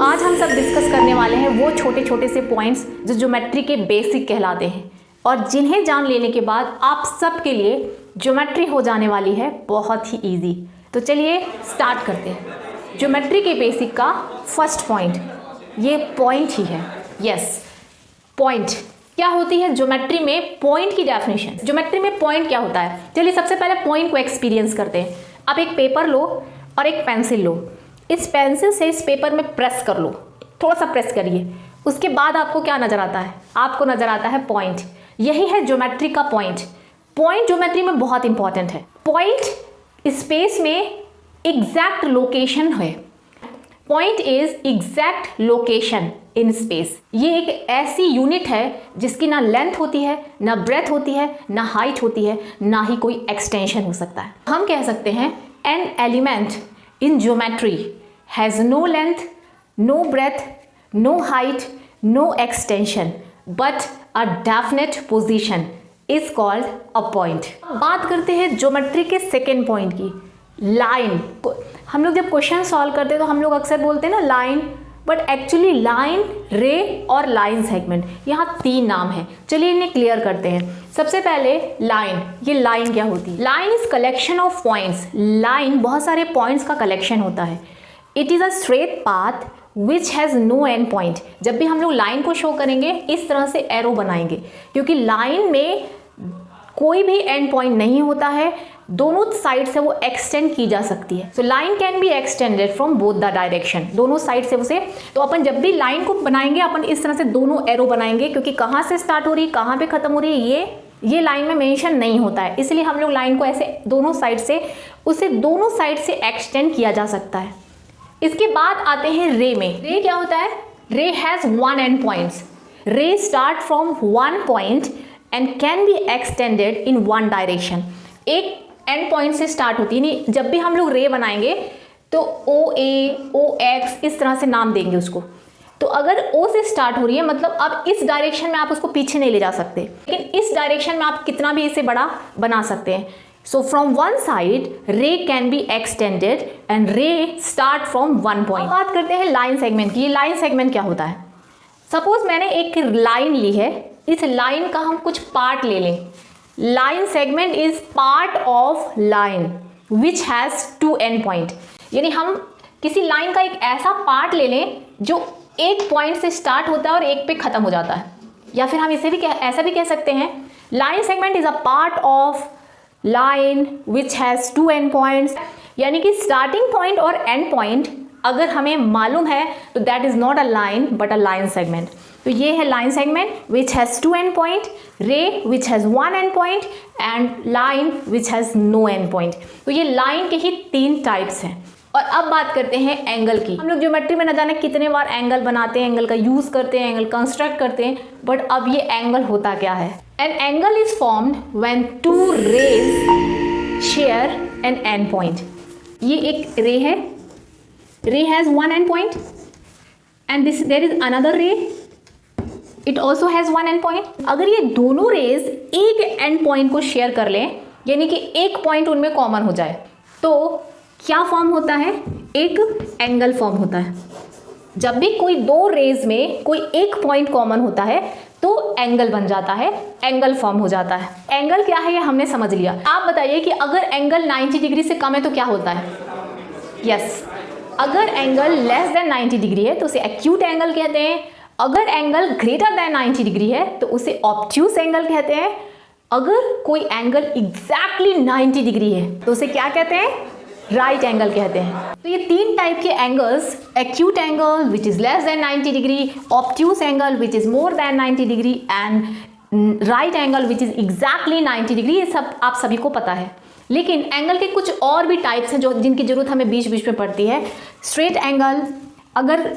आज हम सब डिस्कस करने वाले हैं वो छोटे छोटे से पॉइंट्स जो ज्योमेट्री के बेसिक कहलाते हैं और जिन्हें जान लेने के बाद आप सब के लिए ज्योमेट्री हो जाने वाली है बहुत ही इजी। तो चलिए स्टार्ट करते हैं। ज्योमेट्री के बेसिक का फर्स्ट पॉइंट ये पॉइंट ही है। यस, पॉइंट क्या होती है ज्योमेट्री में? पॉइंट की डेफिनेशन, ज्योमेट्री में पॉइंट क्या होता है? चलिए सबसे पहले पॉइंट को एक्सपीरियंस करते हैं। आप एक पेपर लो और एक पेंसिल लो, इस पेंसिल से इस पेपर में प्रेस कर लो, थोड़ा सा प्रेस करिए, उसके बाद आपको क्या नजर आता है? आपको नजर आता है पॉइंट। यही है ज्योमेट्री का पॉइंट। पॉइंट ज्योमेट्री में बहुत इंपॉर्टेंट है। पॉइंट स्पेस में एग्जैक्ट लोकेशन है। Point is exact location in space. ये एक ऐसी यूनिट है जिसकी ना लेंथ होती है, ना ब्रेथ होती है, ना हाइट होती है, ना ही कोई एक्सटेंशन हो सकता है। हम कह सकते हैं an element in geometry has no length, no breadth, no height, no extension but a definite position is called a point. बात करते हैं ज्योमेट्री के सेकेंड पॉइंट की, लाइन। हम लोग जब क्वेश्चन सॉल्व करते हैं तो हम लोग अक्सर बोलते हैं ना लाइन, बट एक्चुअली लाइन, रे और लाइन सेगमेंट, यहाँ तीन नाम है। चलिए इन्हें क्लियर करते हैं। सबसे पहले लाइन। ये लाइन क्या होती है? Line is collection of points. Line बहुत सारे पॉइंट्स का कलेक्शन होता है। It is a straight path which has no end point. जब भी हम लोग लाइन को शो करेंगे इस तरह से एरो बनाएंगे, क्योंकि लाइन में कोई भी एंड पॉइंट नहीं होता है, दोनों साइड से वो एक्सटेंड की जा सकती है। So line can be extended from both the direction, दोनों साइड से उसे। तो अपन जब भी लाइन को बनाएंगे अपन इस तरह से दोनों एरो बनाएंगे, क्योंकि कहाँ से स्टार्ट हो रही है कहाँ पे खत्म हो रही है ये लाइन में मेंशन नहीं होता है, इसलिए हम लोग लाइन को ऐसे दोनों साइड से उसे दोनों साइड से एक्सटेंड किया जा सकता है। इसके बाद आते हैं रे में। रे क्या होता है? Ray has one and points. रे start from one point and can be extended in one direction. एक एंड पॉइंट से स्टार्ट होती है, नहीं जब भी हम लोग रे बनाएंगे तो ओ ए, ओ एक्स इस तरह से नाम देंगे उसको। तो अगर ओ से स्टार्ट हो रही है मतलब अब इस डायरेक्शन में आप उसको पीछे नहीं ले जा सकते, लेकिन इस डायरेक्शन में आप कितना भी इसे बड़ा बना सकते हैं। सो फ्रॉम वन साइड रे कैन बी एक्सटेंडेड एंड रे स्टार्ट फ्रॉम वन पॉइंट। बात करते हैं लाइन सेगमेंट की। ये लाइन सेगमेंट क्या होता है? सपोज मैंने एक लाइन ली है, इस लाइन का हम कुछ पार्ट ले लें। Line segment is part of line which has two end point. यानी हम किसी लाइन का एक ऐसा पार्ट ले लें जो एक पॉइंट से स्टार्ट होता है और एक पे खत्म हो जाता है। या फिर हम इसे भी ऐसा भी कह सकते हैं, line segment is a part of line which has two end points. यानी कि स्टार्टिंग पॉइंट और एंड पॉइंट अगर हमें मालूम है तो that is not a line but a line segment. तो ये है line segment which has two end point, ray which has one end point and line which has no end point. तो ये लाइन के ही तीन टाइप्स हैं। और अब बात करते हैं एंगल की। हम लोग ज्योमेट्री में न जाने कितने बार एंगल बनाते हैं, एंगल का यूज करते हैं, एंगल कंस्ट्रक्ट करते हैं, बट अब ये एंगल होता क्या है? An angle is formed when two rays share an end point. ये एक रे है, ray has one end point and this there is another ray, it also has one end point. अगर ये दोनों रेज एक एंड पॉइंट को share कर लें, यानी कि एक पॉइंट उनमें कॉमन हो जाए, तो क्या फॉर्म होता है? एक एंगल फॉर्म होता है। जब भी कोई दो रेज में कोई एक पॉइंट कॉमन होता है तो एंगल बन जाता है, एंगल फॉर्म हो जाता है। एंगल क्या है ये हमने समझ लिया। आप बताइए कि अगर एंगल 90 डिग्री से कम है तो क्या होता है? यस, अगर एंगल लेस देन 90 डिग्री है तो उसे एक्यूट एंगल कहते हैं। अगर एंगल ग्रेटर देन 90 डिग्री है तो उसे ऑब्ट्यूस एंगल कहते हैं। अगर कोई एंगल एग्जैक्टली 90 डिग्री है तो उसे क्या कहते हैं? राइट एंगल कहते हैं। तो ये तीन टाइप के angles, acute angle which is less than 90 degree, obtuse angle which is more than 90 degree and right angle which is exactly 90 degree, ये सब आप सभी को पता है। लेकिन एंगल के कुछ और भी टाइप्स हैं जो जिनकी जरूरत हमें बीच बीच में पड़ती है। स्ट्रेट एंगल, अगर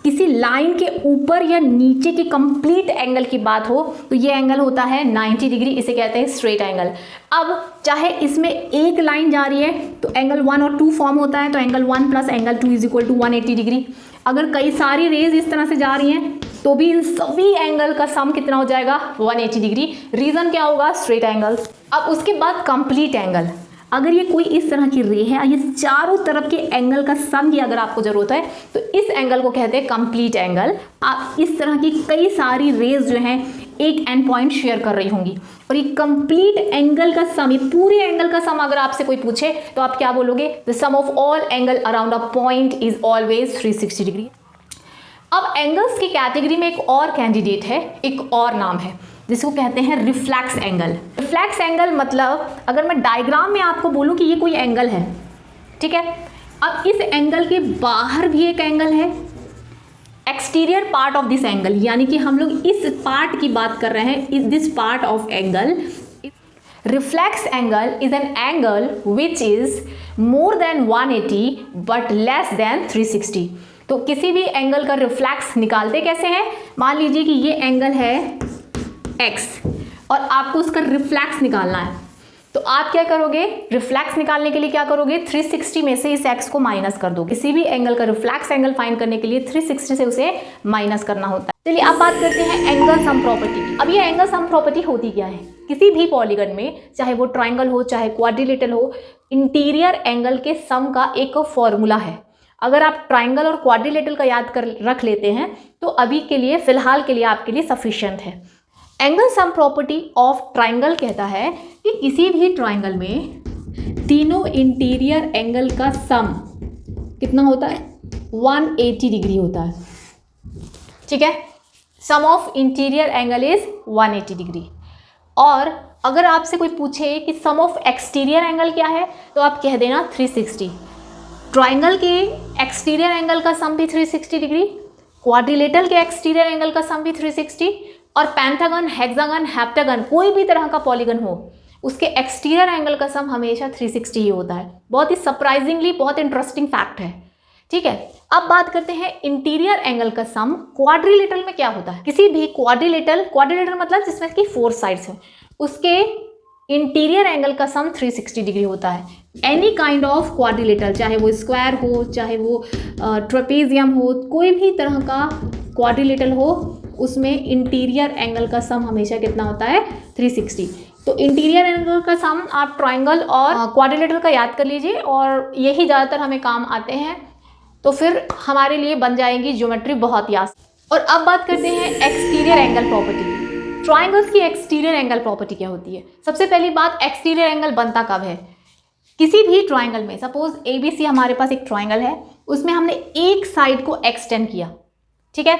किसी लाइन के ऊपर या नीचे की कंप्लीट एंगल की बात हो तो ये एंगल होता है 90 डिग्री, इसे कहते हैं स्ट्रेट एंगल। अब चाहे इसमें एक लाइन जा रही है तो एंगल 1 और 2 फॉर्म होता है, तो angle 1 plus angle 2 is equal to 180 degree. अगर कई सारी रेज इस तरह से जा रही हैं तो भी इन सभी एंगल का सम कितना हो जाएगा? 180 डिग्री। रीजन क्या होगा? Straight angle. अब उसके बाद कंप्लीट एंगल। अगर ये कोई इस तरह की रे है, ये चारों तरफ के एंगल का सम की अगर आपको ज़रूरत है तो इस एंगल को कहते हैं कंप्लीट एंगल। आप इस तरह की कई सारी रेज जो हैं एक एंड पॉइंट शेयर कर रही होंगी, और ये कंप्लीट एंगल का सम, ये पूरे एंगल का सम अगर आपसे कोई पूछे तो आप क्या बोलोगे? The sum of all angle around a point is always 360 degree. अब एंगल्स की कैटेगरी में एक और कैंडिडेट है, एक और नाम है जिसको कहते हैं रिफ्लेक्स एंगल। रिफ्लेक्स एंगल मतलब अगर मैं डायग्राम में आपको बोलूं कि ये कोई एंगल है, ठीक है, अब इस एंगल के बाहर भी एक एंगल है, exterior part of this angle, यानी कि हम लोग इस पार्ट की बात कर रहे हैं, this part of angle. Reflex angle is an angle which is more than 180 but less than 360। तो किसी भी एंगल का रिफ्लेक्स निकालते कैसे हैं? मान लीजिए कि ये एंगल है x और आपको उसका रिफ्लेक्स निकालना है, तो आप क्या करोगे? रिफ्लेक्स निकालने के लिए क्या करोगे? 360 में से इस x को माइनस कर दोगे। किसी भी एंगल का रिफ्लेक्स एंगल फाइंड करने के लिए 360 से उसे माइनस करना होता है। चलिए अब बात करते हैं एंगल सम प्रॉपर्टी की। अब ये एंगल सम प्रॉपर्टी होती क्या है? किसी भी पॉलीगन में, चाहे वो ट्राइंगल हो चाहे क्वाड्रिलेटरल हो, इंटीरियर एंगल के सम का एक फॉर्मूला है। अगर आप ट्राइंगल और क्वाड्रिलेटरल का याद कर रख लेते हैं तो अभी के लिए, फिलहाल के लिए आपके लिए सफिशिएंट है। Angle sum property of triangle कहता है कि किसी भी ट्राइंगल में तीनों इंटीरियर एंगल का सम कितना होता है? 180 डिग्री होता है, ठीक है। Sum of interior angle is 180 degree. और अगर आपसे कोई पूछे कि सम ऑफ एक्सटीरियर एंगल क्या है तो आप कह देना 360। ट्राइंगल के एक्सटीरियर एंगल का सम भी 360 डिग्री, क्वाड्रिलेटरल के एक्सटीरियर एंगल का सम भी 360, और पेंटागन, हेक्सागन, हेप्टागन, कोई भी तरह का पॉलीगन हो उसके एक्सटीरियर एंगल का सम हमेशा 360 ही होता है। बहुत ही सरप्राइजिंगली बहुत इंटरेस्टिंग फैक्ट है, ठीक है। अब बात करते हैं इंटीरियर एंगल का सम क्वाड्रिलेटरल में क्या होता है। किसी भी क्वाड्रिलेटरल मतलब जिसमें कि 4 साइड्स हैं, उसके इंटीरियर एंगल का सम 360 डिग्री होता है। एनी काइंड ऑफ क्वाड्रिलेटरल, चाहे वो स्क्वायर हो, चाहे वो ट्रेपेजियम हो, कोई भी तरह का क्वाड्रिलेटरल हो, उसमें इंटीरियर एंगल का सम हमेशा कितना होता है? 360। तो इंटीरियर एंगल का सम आप ट्राइंगल और क्वाड्रिलेटरल का याद कर लीजिए, और यही ज़्यादातर हमें काम आते हैं, तो फिर हमारे लिए बन जाएंगी ज्योमेट्री बहुत ही आसान। और अब बात करते हैं एक्सटीरियर एंगल प्रॉपर्टी। ट्राइंगल्स की एक्सटीरियर एंगल प्रॉपर्टी क्या होती है? सबसे पहली बात, एक्सटीरियर एंगल बनता कब है? किसी भी ट्राइंगल में, सपोज ABC हमारे पास एक ट्राइंगल है, उसमें हमने एक साइड को एक्सटेंड किया, ठीक है,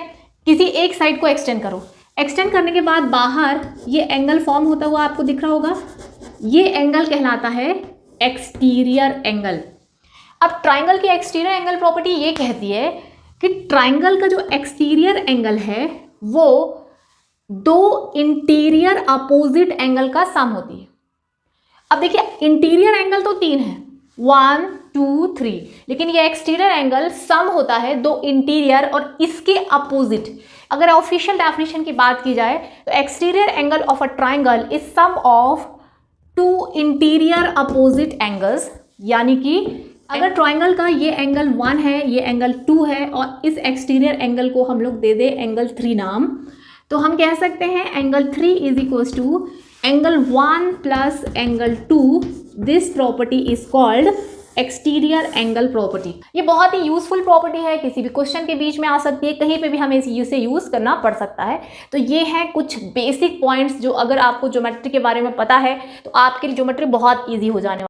किसी एक साइड को एक्सटेंड करो। एक्सटेंड करने के बाद बाहर ये एंगल फॉर्म होता हुआ आपको दिख रहा होगा, ये एंगल कहलाता है एक्सटीरियर एंगल। अब ट्राइंगल की एक्सटीरियर एंगल प्रॉपर्टी ये कहती है कि ट्राइंगल का जो एक्सटीरियर एंगल है वो 2 इंटीरियर अपोजिट एंगल का सम होती है। अब देखिए, इंटीरियर एंगल तो 3 है, 1 2 3, लेकिन ये एक्सटीरियर एंगल सम होता है 2 इंटीरियर और इसके अपोजिट। अगर ऑफिशियल डेफिनेशन की बात की जाए तो exterior angle of a triangle is sum of 2 interior opposite angles. यानी कि अगर ट्राइंगल का ये एंगल 1 है, ये एंगल 2 है, और इस एक्सटीरियर एंगल को हम लोग दे दे एंगल 3 नाम, तो हम कह सकते हैं angle 3 is equals to angle 1 plus angle 2। This property is called exterior angle property. ये बहुत ही यूजफुल प्रॉपर्टी है, किसी भी क्वेश्चन के बीच में आ सकती है, कहीं पे भी हमें इसे यूज़ करना पड़ सकता है। तो ये हैं कुछ बेसिक पॉइंट्स जो अगर आपको ज्योमेट्री के बारे में पता है तो आपके लिए ज्योमेट्री बहुत ईजी हो जाने